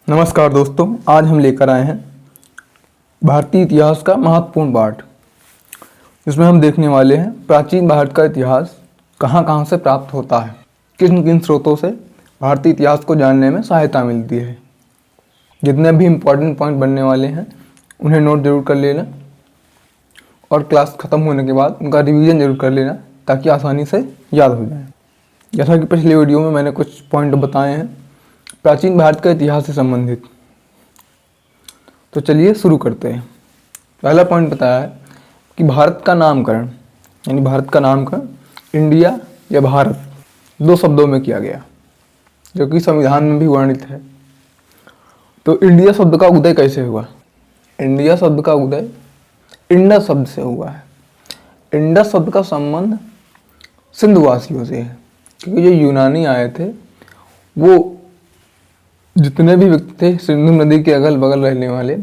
नमस्कार दोस्तों, आज हम लेकर आए हैं भारतीय इतिहास का महत्वपूर्ण पाठ, जिसमें हम देखने वाले हैं प्राचीन भारत का इतिहास कहाँ कहाँ से प्राप्त होता है, किन किन स्रोतों से भारतीय इतिहास को जानने में सहायता मिलती है। जितने भी इम्पोर्टेंट पॉइंट बनने वाले हैं उन्हें नोट जरूर कर लेना और क्लास ख़त्म होने के बाद उनका रिवीजन जरूर कर लेना ताकि आसानी से याद हो जाए। जैसा कि पिछले वीडियो में मैंने कुछ पॉइंट बताए हैं प्राचीन भारत का इतिहास से संबंधित, तो चलिए शुरू करते हैं। पहला पॉइंट बताया है कि भारत का नामकरण, यानी भारत का नामकरण इंडिया या भारत दो शब्दों में किया गया, जो कि संविधान में भी वर्णित है। तो इंडिया शब्द का उदय कैसे हुआ? इंडिया शब्द का उदय इंडस शब्द से हुआ है। इंडस शब्द का संबंध सिंधुवासियों से है, क्योंकि जो यूनानी आए थे वो जितने भी व्यक्ति थे सिंधु नदी के अगल बगल रहने वाले,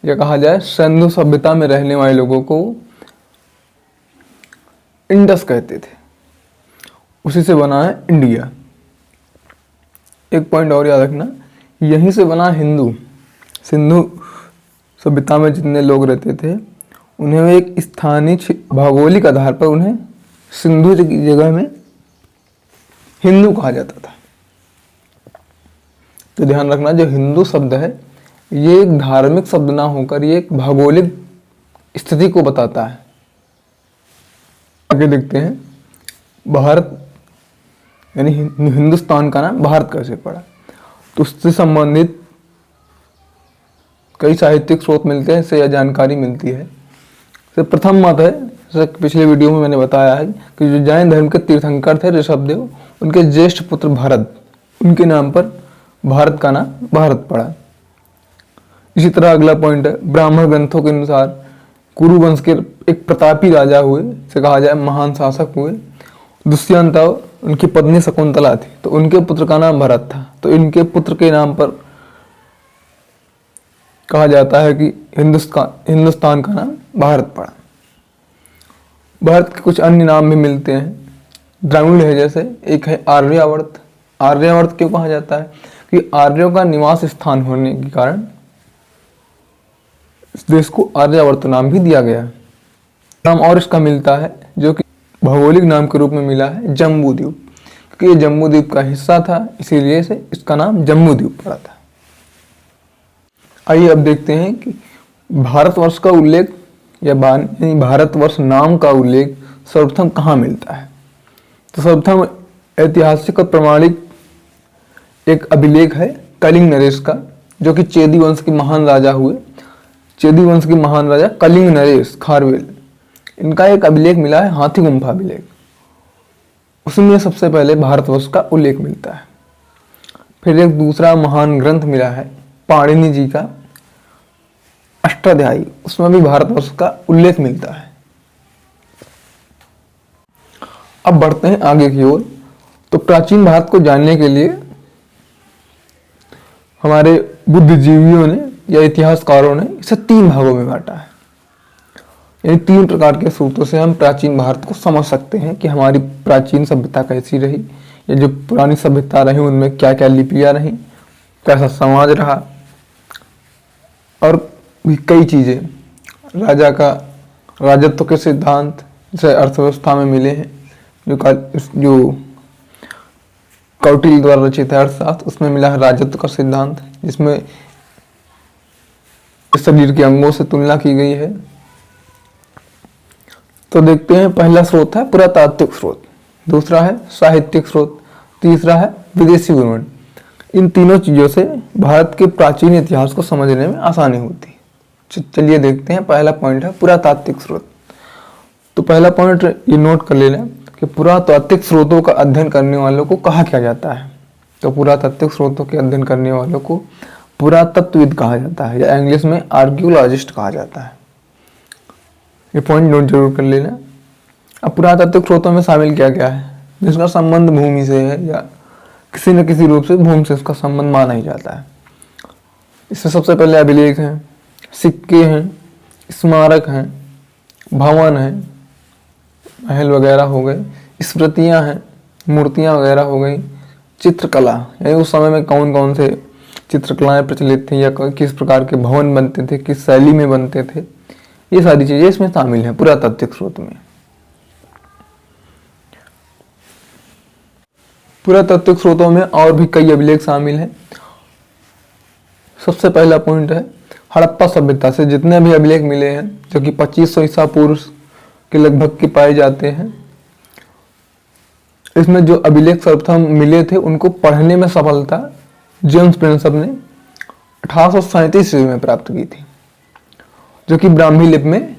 या कहा जाए सिंधु सभ्यता में रहने वाले लोगों को इंडस कहते थे। उसी से बना है इंडिया। एक पॉइंट और याद रखना, यहीं से बना हिंदू। सिंधु सभ्यता में जितने लोग रहते थे उन्हें एक स्थानीय भौगोलिक आधार पर उन्हें सिंधु की जगह में हिंदू कहा जाता था। तो ध्यान रखना, जो हिंदू शब्द है ये एक धार्मिक शब्द ना होकर ये एक भौगोलिक स्थिति को बताता है। आगे देखते हैं भारत यानी हिंदुस्तान का नाम भारत कैसे पड़ा। तो उससे संबंधित कई साहित्यिक स्रोत मिलते हैं, इससे यह जानकारी मिलती है। तो प्रथम मत है, जैसे पिछले वीडियो में मैंने बताया है कि जो जैन धर्म के तीर्थंकर थे ऋषभदेव, उनके ज्येष्ठ पुत्र भरत, उनके नाम पर भारत का नाम भारत पड़ा। इसी तरह अगला पॉइंट है, ब्राह्मण ग्रंथों के अनुसार कुरु वंश के एक प्रतापी राजा हुए, से कहा जाए महान शासक हुए। दुष्यंत उनकी पत्नी शकुंतला थी, तो उनके पुत्र का नाम भरत था। तो इनके पुत्र के नाम पर कहा जाता है कि हिंदुस्तान का नाम भारत पड़ा। भारत के कुछ अन्य नाम भी मिलते हैं द्रविड़ है, जैसे एक है आर्यावर्त। आर्यावर्त क्यों कहा जाता है? कि आर्यों का निवास स्थान होने के कारण इस देश को आर्यावर्त नाम भी दिया गया। नाम और इसका मिलता है जो कि भौगोलिक नाम के रूप में मिला है जम्बूद्वीप, क्योंकि ये जम्बूद्वीप का हिस्सा था, इसीलिए से इसका नाम जम्बूद्वीप पड़ा था। आइए अब देखते हैं कि भारतवर्ष का उल्लेख या भारतवर्ष नाम का उल्लेख सर्वप्रथम कहाँ मिलता है। तो सर्वप्रथम ऐतिहासिक और प्रमाणिक एक अभिलेख है कलिंग नरेश का, जो कि चेदी वंश के महान राजा हुए। चेदी वंश के महान राजा कलिंग नरेश खारवेल, इनका एक अभिलेख मिला है हाथी गुम्फा अभिलेख। उसमें सबसे पहले भारतवर्ष का उल्लेख मिलता है। फिर एक दूसरा महान ग्रंथ मिला है पाणिनि जी का अष्टाध्यायी, उसमें भी भारतवर्ष का उल्लेख मिलता है। अब बढ़ते हैं आगे की ओर। तो प्राचीन भारत को जानने के लिए हमारे बुद्धिजीवियों ने या इतिहासकारों ने इसे 3 भागों में बांटा है। यानी 3 प्रकार के स्रोतों से हम प्राचीन भारत को समझ सकते हैं कि हमारी प्राचीन सभ्यता कैसी रही, या जो पुरानी सभ्यता रही उनमें क्या क्या लिपियां रही, कैसा समाज रहा, और भी कई चीजें। राजा का राजत्व के सिद्धांत जैसे अर्थव्यवस्था में मिले हैं, जो कौटिल्य द्वारा रचित है अर्थशास्त्र, उसमें मिला है राजत्व का सिद्धांत, जिसमें शरीर के अंगों से तुलना की गई है। तो देखते हैं, पहला स्रोत है पुरातात्विक स्रोत, दूसरा है साहित्यिक स्रोत, तीसरा है विदेशी उर्वरक। इन तीनों चीजों से भारत के प्राचीन इतिहास को समझने में आसानी होती है। चलिए देखते हैं, पहला पॉइंट है पुरातात्विक स्रोत। तो पहला पॉइंट ये नोट कर लेना कि पुरातात्विक स्रोतों का अध्ययन करने वालों को कहा क्या जाता है। तो पुरातात्विक स्रोतों के अध्ययन करने वालों को पुरातत्वविद कहा जाता है, या इंग्लिश में आर्कियोलॉजिस्ट कहा जाता है। ये पॉइंट नोट जरूर कर लेना। अब पुरातात्विक स्रोतों में शामिल क्या क्या है, जिसका संबंध भूमि से है या किसी न किसी रूप से भूमि से उसका संबंध माना ही जाता है। इसमें सबसे पहले अभिलेख हैं, सिक्के हैं, स्मारक हैं, भवन हैं, महल वगैरह हो गए, स्मृतियां हैं, मूर्तियां वगैरह हो गई, चित्रकला यानी उस समय में कौन कौन से चित्रकलाएं प्रचलित थी या किस प्रकार के भवन बनते थे, किस शैली में बनते थे, ये सारी चीजें इसमें शामिल हैं पुरातात्विक स्रोत में। पुरातात्विक स्रोतों में और भी कई अभिलेख शामिल हैं। सबसे पहला पॉइंट है हड़प्पा सभ्यता से जितने भी अभिलेख मिले हैं, जो कि 2500 ईसा पूर्व के लगभग के पाए जाते हैं। इसमें जो अभिलेख सर्वप्रथम मिले थे उनको पढ़ने में सफलता जेम्स प्रिंसप ने 1837 ईस्वी में प्राप्त की थी, जो कि ब्राह्मी लिपि में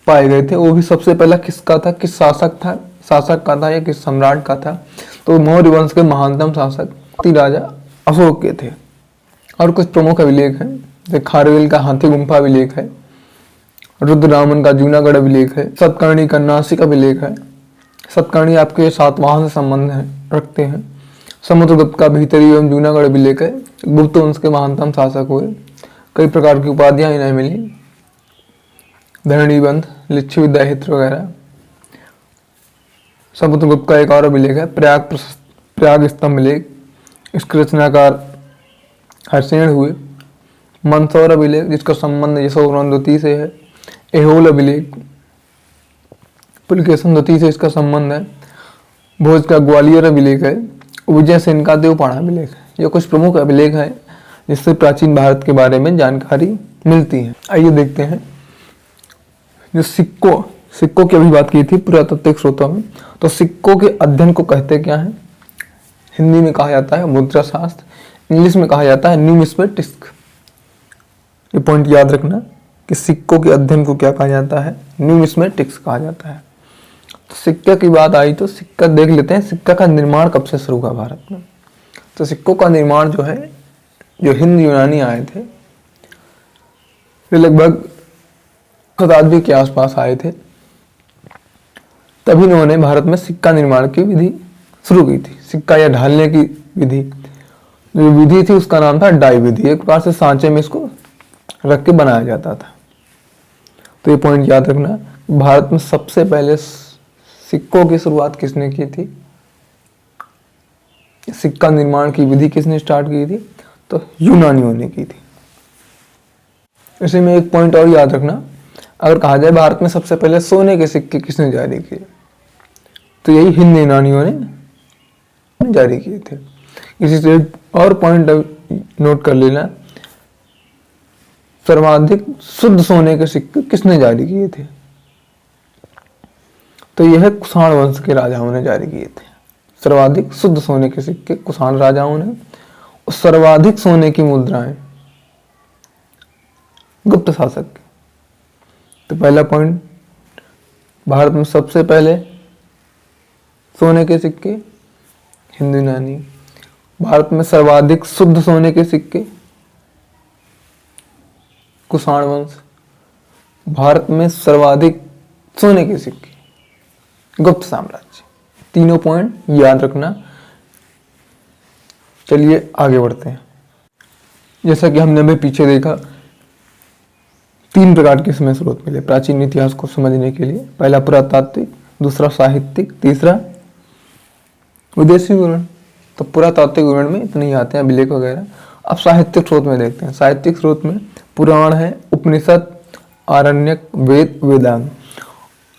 पाए गए थे। वो भी सबसे पहला किसका था, किस शासक का था या किस सम्राट का था, तो मौर्य वंश के महानतम शासक राजा अशोक के थे। और कुछ प्रमुख अभिलेख हैं, जैसे खारवेल का हाथी गुम्फा अभिलेख है, रुद्ररामन का जूनागढ़ अभिलेख है, सतकर्णी का नासिक अभिलेख है। सतकर्णी आपके सातवाहन से संबंध रखते हैं। समुद्रगुप्त का भीतरी एवं जूनागढ़ अभिलेख है, गुप्त वंश के महानतम शासक हुए, कई प्रकार की उपाधियां इन्हें मिली, धरणीबंध, लिच्छवी विद्याहित्र वगैरह। समुद्रगुप्त का एक और अभिलेख है प्रयाग स्तंभ लेख, इसके रचनाकार हरसेन हुए। मंदसौर अभिलेख जिसका संबंध यशोधरा द्वितीय से है। एहोल अभिलेख पुलकेशन द्वितीय से इसका संबंध है। भोज का ग्वालियर अभिलेख है। विजय सेन का देवपाड़ा अभिलेख है। ये कुछ प्रमुख अभिलेख हैं जिससे प्राचीन भारत के बारे में जानकारी मिलती है। आइए देखते हैं जो सिक्कों की अभी बात की थी पुरातात्विक स्रोतों में, तो सिक्कों के अध्ययन को कहते क्या है? हिंदी में कहा जाता है मुद्रा शास्त्र, इंग्लिश में कहा जाता है न्यूमिस्मेटिक्स। ये पॉइंट याद रखना कि सिक्कों के अध्ययन को क्या कहा जाता है? न्यूमिस्मेटिक्स कहा जाता है। तो सिक्के की बात आई तो सिक्का देख लेते हैं, सिक्का का निर्माण कब से शुरू हुआ भारत में। तो सिक्कों का निर्माण जो है, जो हिंद यूनानी आए थे, वे लगभग शताब्दी के आसपास आए थे, तभी इन्होंने भारत में सिक्का निर्माण की विधि शुरू की थी। सिक्का या ढालने की विधि, जो विधि थी उसका नाम था डाई विधि। एक प्रकार से सांचे में इसको रख के बनाया जाता था। तो ये पॉइंट याद रखना, भारत में सबसे पहले सिक्कों की शुरुआत किसने की थी? सिक्का निर्माण की विधि किसने स्टार्ट की थी? तो यूनानियों ने की थी। इसी में एक पॉइंट और याद रखना, अगर कहा जाए भारत में सबसे पहले सोने के सिक्के किसने जारी किए, तो यही हिंद यूनानियों ने जारी किए थे। इसी से और पॉइंट नोट कर लेना, सर्वाधिक शुद्ध सोने के सिक्के किसने जारी किए थे? तो यह कुषाण वंश के राजाओं ने जारी किए थे। सर्वाधिक शुद्ध सोने के सिक्के कुषाण राजाओं ने, और सर्वाधिक सोने की मुद्राएं गुप्त शासक के। तो पहला पॉइंट, भारत में सबसे पहले सोने के सिक्के हिंदू यूनानी। भारत में सर्वाधिक शुद्ध सोने के सिक्के कुषाण वंश। भारत में सर्वाधिक सोने के सिक्के गुप्त साम्राज्य। तीनों पॉइंट याद रखना। चलिए आगे बढ़ते हैं। जैसा कि हमने अभी पीछे देखा, 3 प्रकार के इसमें स्रोत मिले प्राचीन इतिहास को समझने के लिए। पहला पुरातात्विक, दूसरा साहित्यिक, तीसरा विदेशी विवरण। तो पुरातात्विक विवरण में इतने ही आते हैं अभिलेख वगैरह। अब साहित्यिक स्रोत में देखते हैं। साहित्यिक स्रोत में पुराण है, उपनिषद, आरण्यक, वेद, वेदांग।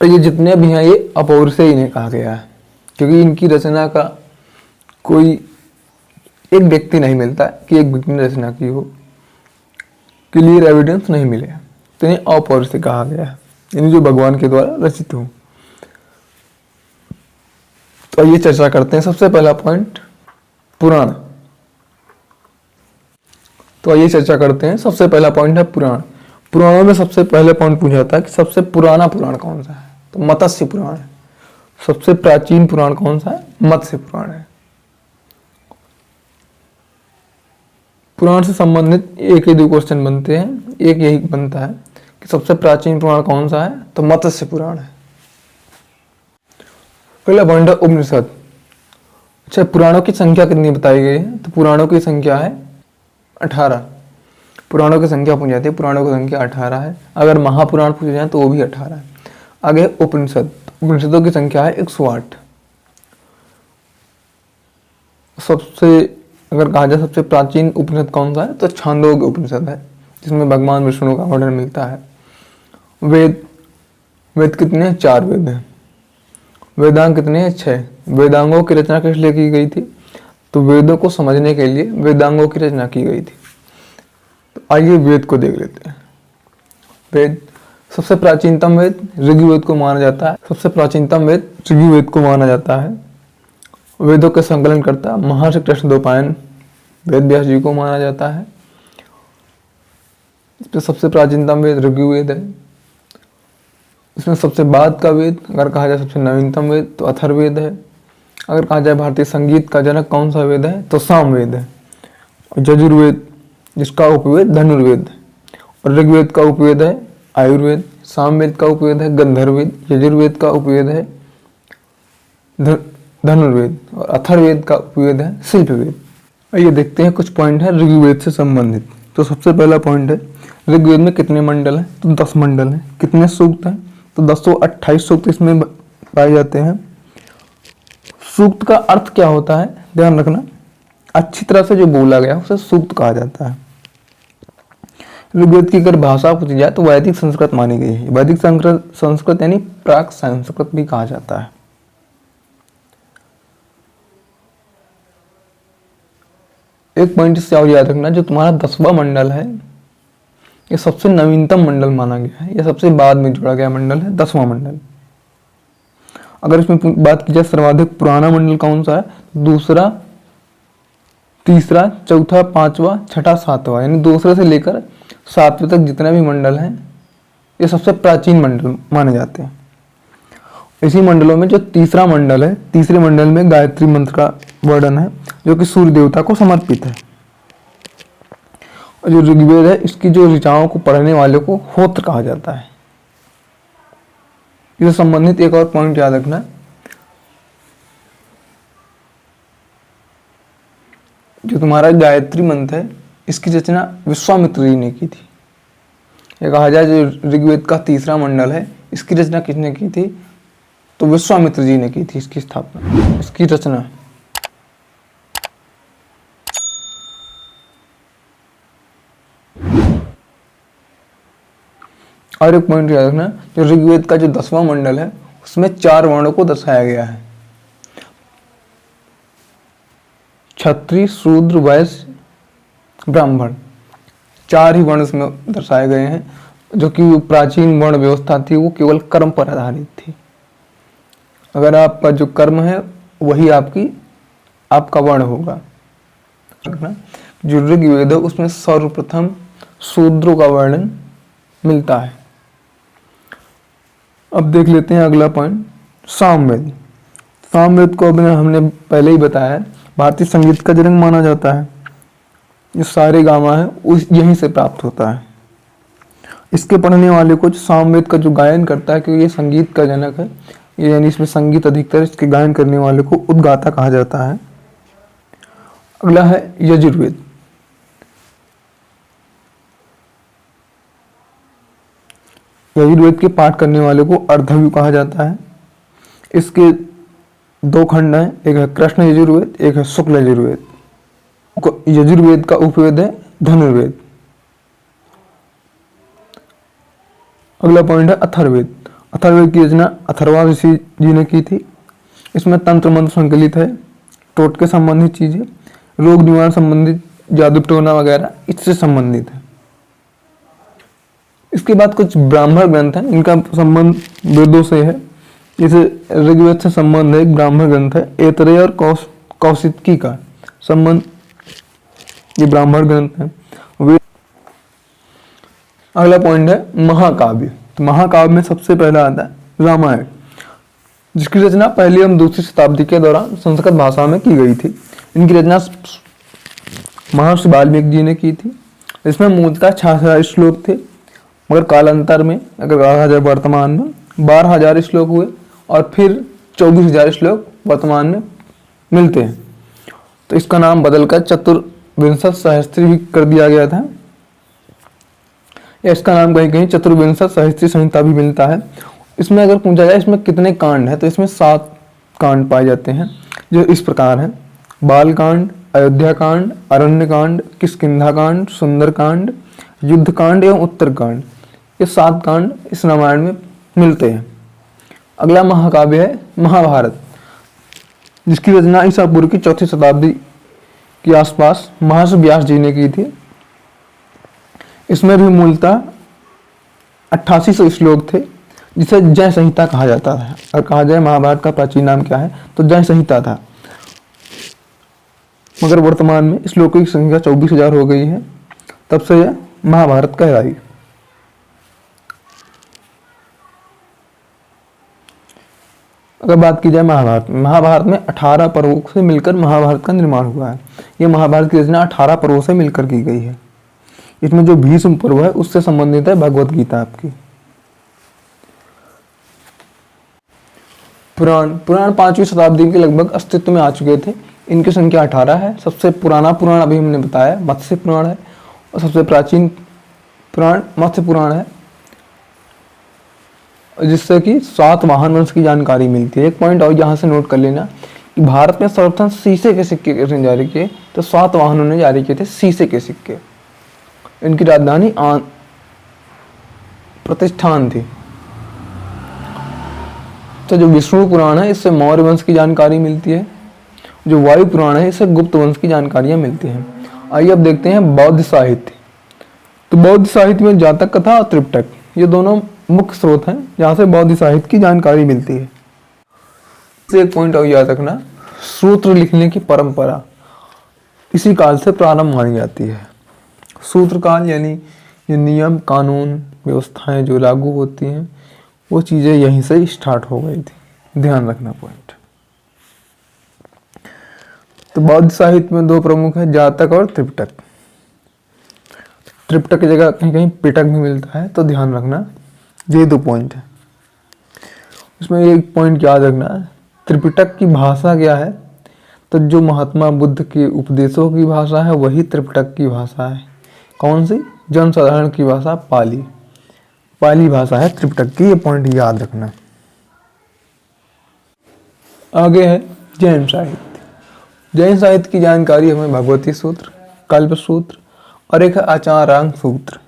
और ये जितने भी हैं ये अपौरुष से इन्हें कहा गया है, क्योंकि इनकी रचना का कोई एक व्यक्ति नहीं मिलता कि एक व्यक्ति ने रचना की हो, क्लियर एविडेंस नहीं मिले, तो इन्हें अपौरुष से कहा गया है, यानी जो भगवान के द्वारा रचित हो। तो ये चर्चा करते हैं। सबसे पहला पॉइंट पुराण। तो ये चर्चा करते हैं। सबसे पहला पॉइंट है पुराण। पुराणों में सबसे पहले पॉइंट पूछा जाता है कि सबसे पुराना पुराण कौन सा है? तो मत्स्य पुराण है। सबसे प्राचीन पुराण कौन सा है? मत्स्य पुराण है। पुराण से संबंधित एक ही 2 क्वेश्चन बनते हैं। एक यही बनता है कि सबसे प्राचीन पुराण कौन सा है? तो मत्स्य पुराण है। पहला पॉइंट है उपनिषद। अच्छा, पुराणों की संख्या कितनी बताई गई है? तो पुराणों की संख्या है 18। पुराणों की संख्या पूछी जाती है, पुराणों की संख्या 18 है। अगर महापुराण पूछे जाए तो वो भी 18 है। आगे उपनिषद। उपनिषदों की संख्या है 108। सबसे अगर कहा जाए सबसे प्राचीन उपनिषद कौन सा है तो छांदोग्य उपनिषद है, जिसमें भगवान विष्णु का वर्णन मिलता है। वेद वेद कितने हैं? 4 वेद हैं। वेदांग कितने हैं? 6। वेदांगों की रचना किस लिए की गई थी? तो वेदों को समझने के लिए वेदांगों की रचना की गई थी। तो आइए वेद को देख लेते हैं। वेद, सबसे प्राचीनतम वेद ऋग्वेद को माना जाता है। सबसे प्राचीनतम वेद ऋग्वेद को माना जाता है। वेदों के संकलन करता महर्षि कृष्णद्वैपायन वेद व्यास जी को माना जाता है। इसमें सबसे प्राचीनतम वेद ऋग्वेद है। इसमें सबसे बाद का वेद, अगर कहा जाए सबसे नवीनतम वेद तो अथर्ववेद है। अगर कहा जाए भारतीय संगीत का जनक कौन सा वेद है तो सामवेद है। और यजुर्वेद, जिसका उपवेद धनुर्वेद है। और ऋग्वेद का उपवेद है आयुर्वेद, सामवेद का उपवेद है गंधर्ववेद, यजुर्वेद का उपवेद है धनुर्वेद और अथर्ववेद का उपवेद है शिल्पवेद। आइए देखते हैं कुछ पॉइंट है ऋग्वेद से संबंधित। तो सबसे पहला पॉइंट है ऋग्वेद में कितने मंडल हैं? तो 10 मंडल हैं। कितने सूक्त हैं? तो 228 सूक्त इसमें पाए जाते हैं। सूक्त का अर्थ क्या होता है ध्यान रखना, अच्छी तरह से जो बोला गया उसे सूक्त कहा जाता है। ऋग्वेद की अगर भाषा पूछी जाए तो वैदिक संस्कृत मानी गई है। वैदिक संस्कृत यानी प्राक संस्कृत भी कहा जाता है। एक पॉइंट इससे और याद रखना, जो तुम्हारा 10वां मंडल है ये सबसे नवीनतम मंडल माना गया है। ये सबसे बाद में जोड़ा गया मंडल है 10वां मंडल। अगर इसमें बात की जाए सर्वाधिक पुराना मंडल कौन सा है? दूसरा, तीसरा, चौथा, पांचवा, छठा, सातवां, यानी दूसरे से लेकर 7वें तक जितने भी मंडल हैं ये सबसे प्राचीन मंडल माने जाते हैं। इसी मंडलों में जो तीसरा मंडल है, तीसरे मंडल में गायत्री मंत्र का वर्णन है जो कि सूर्य देवता को समर्पित है। और जो ऋग्वेद है इसकी जो ऋचाओं को पढ़ने वाले को होत्र कहा जाता है। इससे संबंधित एक और पॉइंट याद रखना, जो तुम्हारा गायत्री मंत्र है इसकी रचना विश्वामित्र जी ने की थी। ये कहा जाए जो ऋग्वेद का तीसरा मंडल है इसकी रचना किसने की थी? तो विश्वामित्र जी ने की थी इसकी स्थापना, इसकी रचना। और एक पॉइंट याद रखना, जो ऋग्वेद का जो 10वां मंडल है उसमें 4 वर्णों को दर्शाया गया है। क्षत्रिय, शूद्र, वैश्य, ब्राह्मण, 4 ही वर्ण इसमें दर्शाए गए हैं। जो कि प्राचीन वर्ण व्यवस्था थी वो केवल कर्म पर आधारित थी। अगर आपका जो कर्म है वही आपका वर्ण होगा। जो ऋग्वेद है उसमें सर्वप्रथम शूद्रों का वर्णन मिलता है। अब देख लेते हैं अगला पॉइंट, सामवेद। सामवेद को अभी हमने पहले ही बताया है, भारतीय संगीत का जनक माना जाता है। जो सारे गामा है उस यहीं से प्राप्त होता है। इसके पढ़ने वाले को सामवेद का जो गायन करता है, क्योंकि ये संगीत का जनक है, ये यानी इसमें संगीत अधिकतर, इसके गायन करने वाले को उद्गाता कहा जाता है। अगला है यजुर्वेद। यजुर्वेद के पाठ करने वाले को अर्धव्यु कहा जाता है। इसके 2 खंड हैं, एक है कृष्ण यजुर्वेद, एक है शुक्ल यजुर्वेद। यजुर्वेद का उपवेद है धनुर्वेद। अगला पॉइंट है अथर्ववेद। अथर्ववेद की रचना अथर्वा ऋषि जी ने की थी। इसमें तंत्र मंत्र संकलित है, टोटके संबंधित चीजें, रोग निवारण संबंधित, जादू टोना वगैरह इससे संबंधित है। इसके बाद कुछ ब्राह्मण ग्रंथ हैं, इनका संबंध वेदों से है। जैसे ऋग्वेद से संबंध है, एक ब्राह्मण ग्रंथ है ऐतरेय और कौशिकी का संबंध, ये ब्राह्मण ग्रंथ है। अगला पॉइंट है महाकाव्य। तो महाकाव्य में सबसे पहला आता है रामायण, जिसकी रचना पहली एवं दूसरी शताब्दी के दौरान संस्कृत भाषा में की गई थी। इनकी रचना महर्षि वाल्मीकि जी ने की थी। इसमें मूलतः 66 श्लोक थे, मगर कालांतर में अगर कहा जाए वर्तमान में 12,000 श्लोक हुए और फिर 24,000 श्लोक वर्तमान में मिलते हैं। तो इसका नाम बदलकर चतुर्विंशत सहस्त्री भी कर दिया गया था, या इसका नाम कहीं कहीं चतुर्विंशत सहस्त्री संहिता भी मिलता है। इसमें अगर पूछा जाए इसमें कितने कांड हैं, तो इसमें 7 कांड पाए जाते हैं, जो इस प्रकार हैं: बाल कांड, अयोध्या कांड, अरण्य कांड, किष्किंधा कांड, सुंदर कांड, युद्ध कांड एवं उत्तर कांड, ये 7 कांड इस रामायण में मिलते हैं। अगला महाकाव्य है महाभारत, जिसकी रचना ईसा पूर्व की 4वीं शताब्दी के आसपास महर्षि व्यास जी ने की थी। इसमें भी मूलतः 8800 श्लोक थे, जिसे जय संहिता कहा जाता था। और कहा जाए महाभारत का प्राचीन नाम क्या है तो जय संहिता था, मगर वर्तमान में श्लोकों की संख्या 24,000 हो गई है, तब से यह महाभारत कहलाई। अगर बात की जाए महाभारत में 18 पर्वों से मिलकर महाभारत का निर्माण हुआ है। यह महाभारत की रचना 18 पर्वों से मिलकर की गई है। इसमें जो भीष्म पर्व है उससे संबंधित है भगवत गीता आपकी। पुराण 5वीं शताब्दी के लगभग अस्तित्व में आ चुके थे। इनकी संख्या 18 है। सबसे पुराना पुराण अभी हमने बताया मत्स्य पुराण है, और सबसे प्राचीन पुराण मत्स्य पुराण है, जिससे कि 7 वाहन वंश की जानकारी मिलती है। एक पॉइंट और यहाँ से नोट कर लेना कि भारत में सर्वप्रथम शीशे के सिक्के किसने जारी किए तो सातवाहनों ने जारी किए थे शीशे के सिक्के। इनकी राजधानी प्रतिष्ठान थी। तो जो विष्णु पुराण है इससे मौर्य वंश की जानकारी मिलती है। जो वायु पुराण है इससे गुप्त वंश की जानकारियां मिलती हैं। आइए अब देखते हैं बौद्ध साहित्य। तो बौद्ध साहित्य में जातक कथा और त्रिपिटक, ये दोनों मुख्य स्रोत हैं जहाँ से बौद्ध साहित्य की जानकारी मिलती है। एक पॉइंट और याद रखना, सूत्र लिखने की परंपरा इसी काल से प्रारंभ मानी जाती है। सूत्र काल यानी ये नियम कानून व्यवस्थाएं जो लागू होती हैं वो चीज़ें यहीं से स्टार्ट हो गई थी, ध्यान रखना पॉइंट। तो बौद्ध साहित्य में 2 प्रमुख है, जातक और त्रिपिटक। त्रिपिटक की जगह कहीं कहीं पिटक भी मिलता है, तो ध्यान रखना ये 2 पॉइंट है। इसमें एक पॉइंट याद रखना, त्रिपिटक की भाषा क्या है तो जो महात्मा बुद्ध के उपदेशों की भाषा है वही त्रिपिटक की भाषा है। कौन सी? जनसाधारण की भाषा पाली भाषा है त्रिपिटक की, ये पॉइंट याद रखना। आगे है जैन साहित्य। जैन साहित्य की जानकारी हमें भगवती सूत्र, कल्प सूत्र और एक आचारांग सूत्र,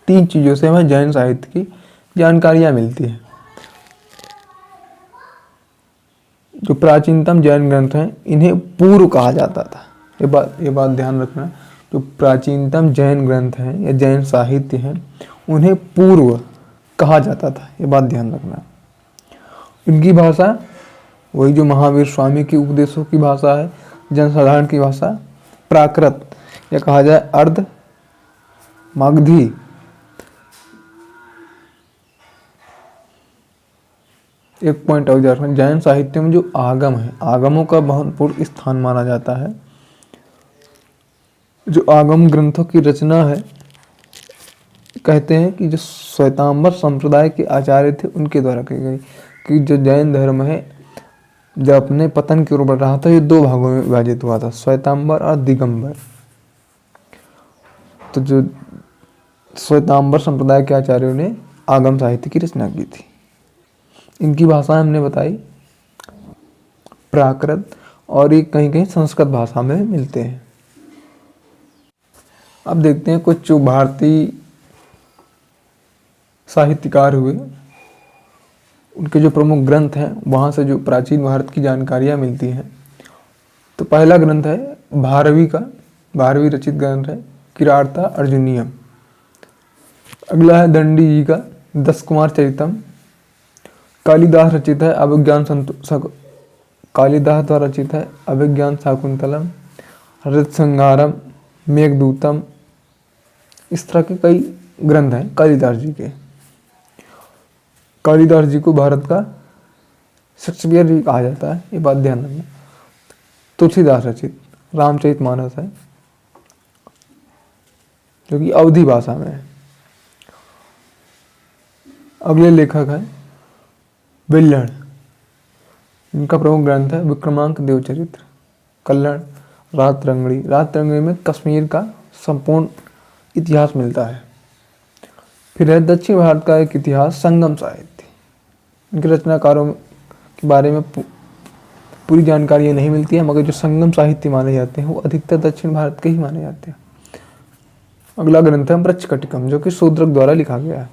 3 चीजों से हमें जैन साहित्य की जानकारियां मिलती हैं। जो प्राचीनतम जैन ग्रंथ हैं इन्हें पूर्व कहा जाता था। ये बात ध्यान रखना, जो प्राचीनतम जैन ग्रंथ हैं या जैन साहित्य हैं उन्हें पूर्व कहा जाता था, ये बात ध्यान रखना। इनकी भाषा वही जो महावीर स्वामी की उपदेशों की भाषा है, जनसाधारण की भाषा, प्राकृत या कहा जाए अर्ध मगधी। एक पॉइंट और याद रखना, जैन साहित्य में जो आगम है, आगमों का महत्वपूर्ण स्थान माना जाता है। जो आगम ग्रंथों की रचना है, कहते हैं कि जो श्वेतांबर संप्रदाय के आचार्य थे उनके द्वारा की गई, कि जो जैन धर्म है जब अपने पतन की ओर बढ़ रहा था ये 2 भागों में विभाजित हुआ था, श्वेतांबर और दिगंबर। तो जो श्वेतांबर संप्रदाय के आचार्यों ने आगम साहित्य की रचना की थी। इनकी भाषा हमने बताई प्राकृत, और ये कहीं कहीं संस्कृत भाषा में मिलते हैं। अब देखते हैं कुछ जो भारतीय साहित्यकार हुए उनके जो प्रमुख ग्रंथ हैं वहाँ से जो प्राचीन भारत की जानकारियाँ मिलती हैं। तो पहला ग्रंथ है भारवी रचित ग्रंथ है किराता अर्जुनीयम। अगला है दंडी जी का 10 कुमार चरितम। कालिदास रचित है कालिदास द्वारा रचित है अभिज्ञान शाकुंतलम, ऋतसंहारम, मेघदूतम। इस तरह के कई ग्रंथ हैं कालिदास जी के। कालिदास जी को भारत का शेक्सपियर भी कहा जाता है, ये बात ध्यान रखना। तुलसीदास रचित रामचरितमानस है जो कि अवधी भाषा में है। अगले लेखक है विल्हण। इनका प्रमुख ग्रंथ है विक्रमांक देवचरित्र, कल्हण, रातरंगड़ी में कश्मीर का संपूर्ण इतिहास मिलता है। फिर है दक्षिण भारत का एक इतिहास संगम साहित्य। इनके रचनाकारों के बारे में पूरी जानकारी नहीं मिलती है, मगर जो संगम साहित्य माने जाते हैं वो अधिकतर दक्षिण भारत के ही माने जाते हैं। अगला ग्रंथ है मृच्छकटिकम, जो कि शूद्रक द्वारा लिखा गया है।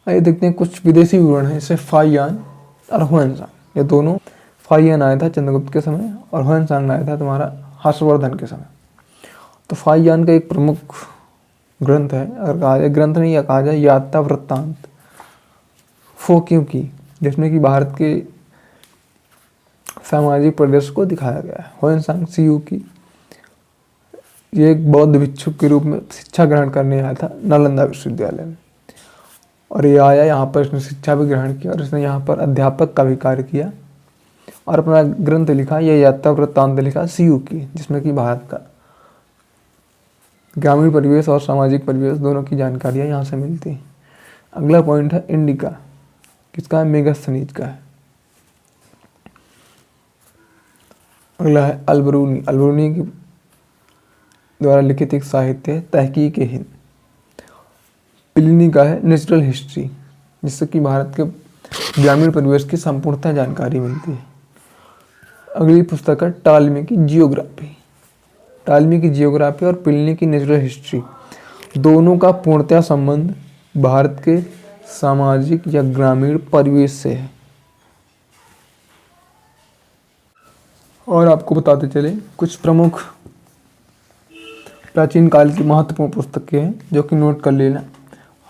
आइए देखते हैं कुछ विदेशी विवरण है, जैसे फाहियान और हुएनसांग। ये दोनों, फाहियान आया था चंद्रगुप्त के समय और हुएनसांग आया था तुम्हारा हर्षवर्धन के समय। तो फाहियान का एक प्रमुख ग्रंथ है, अगर कहा जाए ग्रंथ नहीं, या कहा जाए यात्रा वृत्तांत फोकियों की, जिसमें कि भारत के सामाजिक परिदृश्य को दिखाया गया है। हुएनसांग सीयू की, ये एक बौद्ध भिक्षुक के रूप में शिक्षा ग्रहण करने आया था नालंदा विश्वविद्यालय में, और ये आया यहाँ पर, इसने शिक्षा भी ग्रहण किया और इसने यहाँ पर अध्यापक का भी कार्य किया और अपना ग्रंथ लिखा, यह यात्रा वृत्तांत लिखा सीयू की, जिसमें कि भारत का ग्रामीण परिवेश और सामाजिक परिवेश दोनों की जानकारियाँ यहाँ से मिलती हैं। अगला पॉइंट है इंडिका, किसका है? मेगास्थनीज का है। अगला है अलबरूनी, अलबरूनी की द्वारा लिखित एक साहित्य है तहकीक हिंद। प्लिनी का है नेचुरल हिस्ट्री, जिससे कि भारत के ग्रामीण परिवेश की संपूर्णतः जानकारी मिलती है। अगली पुस्तक है टालमी की जियोग्राफी। टालमी की जियोग्राफी और प्लिनी की नेचुरल हिस्ट्री, दोनों का पूर्णतः संबंध भारत के सामाजिक या ग्रामीण परिवेश से है। और आपको बताते चले कुछ प्रमुख प्राचीन काल की महत्वपूर्ण पुस्तकें हैं जो कि नोट कर लेना।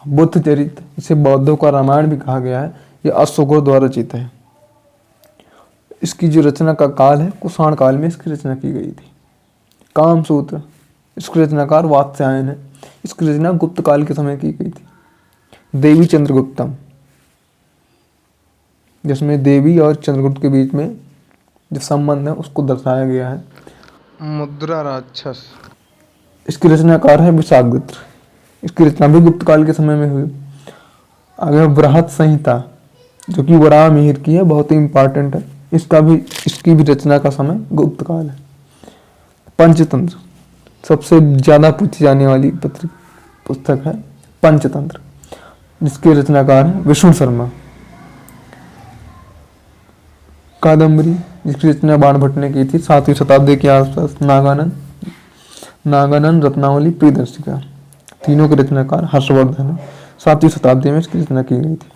बुद्ध चरित्र, इसे बौद्धों का रामायण भी कहा गया है, यह अशोकों द्वारा रचित है। इसकी जो रचना का काल है कुषाण काल में इसकी रचना की गई थी। कामसूत्र, इसके रचनाकार वात्स्यायन है, इसकी रचना गुप्त काल के समय की गई थी। देवी चंद्रगुप्तम, जिसमें देवी और चंद्रगुप्त के बीच में जो संबंध है उसको दर्शाया गया है। मुद्रा राक्षस, इसकी रचनाकार है विशाखदत्त, इसकी रचना भी गुप्त काल के समय में हुई। आगे बृहत संहिता, जो कि वराह मिहिर की है, बहुत ही इंपॉर्टेंट है, इसकी भी रचना का समय गुप्त काल है। पंचतंत्र, सबसे ज्यादा पूछी जाने वाली पुस्तक है पंचतंत्र, जिसके रचनाकार है विष्णु शर्मा। कादम्बरी, जिसकी रचना बाणभट्ट ने की थी 7वीं शताब्दी के आसपास, नागानंद रत्नावली प्रियदर्शिका, तीनों के रचनाकार हर्षवर्धन, 7वीं शताब्दी में इसकी रचना की गई थी।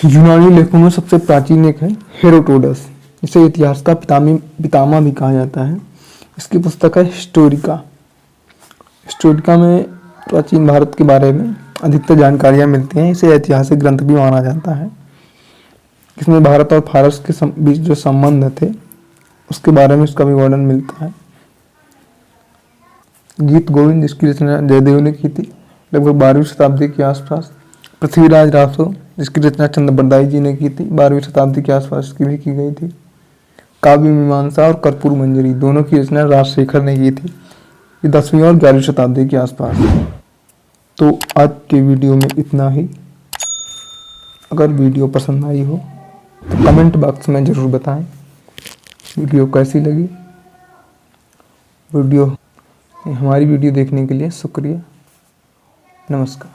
यूनानी लेखों में सबसे प्राचीन एक है हेरोडोटस, इसे इतिहास का पितामह भी कहा जाता है। इसकी पुस्तक है हिस्टोरिका। हिस्टोरिका में प्राचीन भारत के बारे में अधिकतर जानकारियाँ मिलती हैं। इसे ऐतिहासिक ग्रंथ भी माना जाता है। इसमें भारत और फारस के बीच जो संबंध थे उसके बारे में इसका भी वर्णन मिलता है। गीत गोविंद, जिसकी रचना जयदेव ने की थी लगभग 12वीं शताब्दी के आसपास। पृथ्वीराज रासो, जिसकी रचना चंद्रबरदाई जी ने की थी, 12वीं शताब्दी के आसपास इसकी भी की गई थी। काव्य मीमांसा और कर्पूर मंजरी, दोनों की रचना राजशेखर ने की थी, ये 10वीं और 11वीं शताब्दी के आसपास। तो आज के वीडियो में इतना ही। अगर वीडियो पसंद आई हो तो कमेंट बॉक्स में ज़रूर बताएं वीडियो कैसी लगी। हमारी वीडियो देखने के लिए शुक्रिया। नमस्कार।